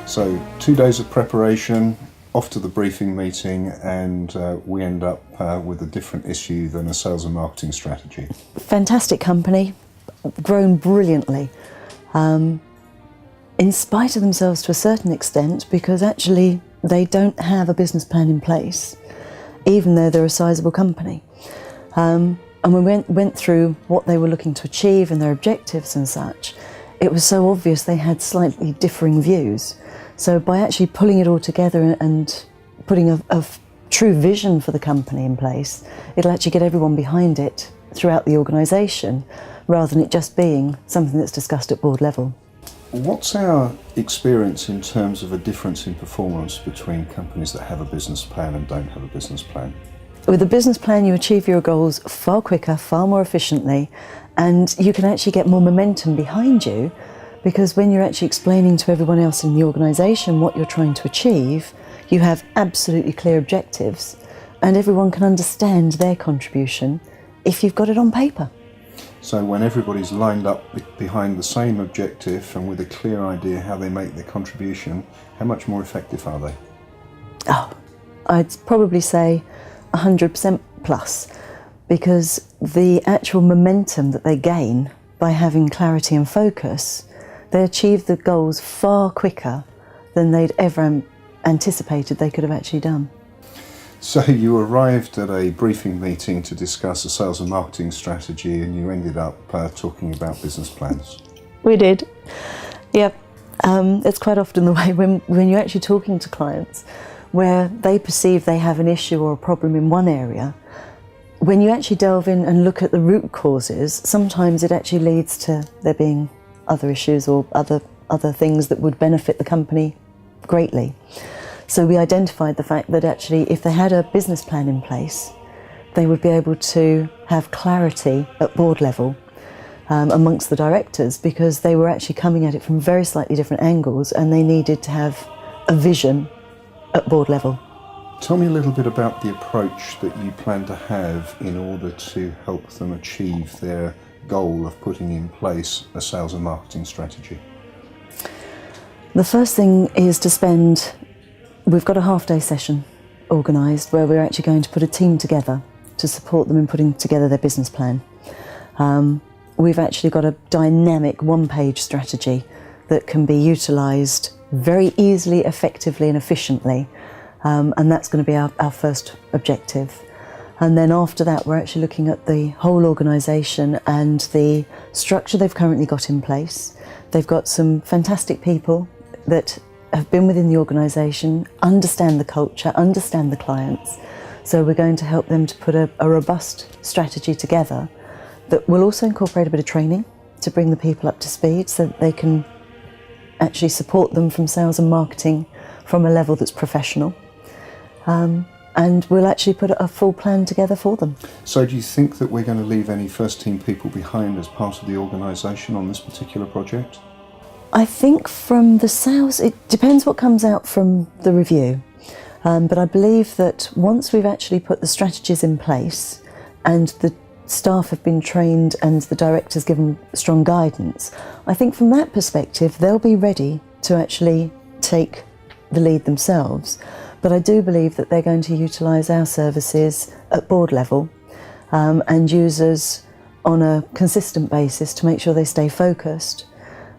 So 2 days of preparation, off to the briefing meeting, and we end up with a different issue than a sales and marketing strategy. Fantastic company, grown brilliantly, in spite of themselves to a certain extent, because actually they don't have a business plan in place, even though they're a sizable company. And when we went through what they were looking to achieve and their objectives and such, it was so obvious they had slightly differing views. So by actually pulling it all together and putting a true vision for the company in place, it'll actually get everyone behind it throughout the organisation, rather than it just being something that's discussed at board level. What's our experience in terms of a difference in performance between companies that have a business plan and don't have a business plan? With a business plan, you achieve your goals far quicker, far more efficiently, and you can actually get more momentum behind you, because when you're actually explaining to everyone else in the organisation what you're trying to achieve, you have absolutely clear objectives, and everyone can understand their contribution if you've got it on paper. So when everybody's lined up behind the same objective and with a clear idea how they make their contribution, how much more effective are they? Oh, I'd probably say 100% plus, because the actual momentum that they gain by having clarity and focus, they achieve the goals far quicker than they'd ever anticipated they could have actually done. So you arrived at a briefing meeting to discuss a sales and marketing strategy, and you ended up talking about business plans. We did, yep. It's quite often the way when you're actually talking to clients where they perceive they have an issue or a problem in one area. When you actually delve in and look at the root causes, sometimes it actually leads to there being other issues or other things that would benefit the company greatly. So we identified the fact that actually if they had a business plan in place, they would be able to have clarity at board level amongst the directors, because they were actually coming at it from very slightly different angles, and they needed to have a vision at board level. Tell me a little bit about the approach that you plan to have in order to help them achieve their goal of putting in place a sales and marketing strategy. The first thing is we've got a half-day session organised where we're actually going to put a team together to support them in putting together their business plan. We've actually got a dynamic one-page strategy that can be utilised very easily, effectively and efficiently, and that's going to be our first objective. And then after that, we're actually looking at the whole organisation and the structure they've currently got in place. They've got some fantastic people that have been within the organisation, understand the culture, understand the clients. So we're going to help them to put a robust strategy together that will also incorporate a bit of training to bring the people up to speed so that they can actually support them from sales and marketing from a level that's professional. And we'll actually put a full plan together for them. So do you think that we're going to leave any first team people behind as part of the organisation on this particular project? I think from the sales, it depends what comes out from the review. But I believe that once we've actually put the strategies in place and the staff have been trained and the directors given strong guidance, I think from that perspective they'll be ready to actually take the lead themselves. But I do believe that they're going to utilise our services at board level and use us on a consistent basis to make sure they stay focused.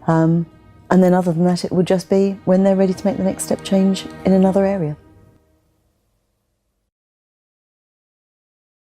And then other than that, it would just be when they're ready to make the next step change in another area.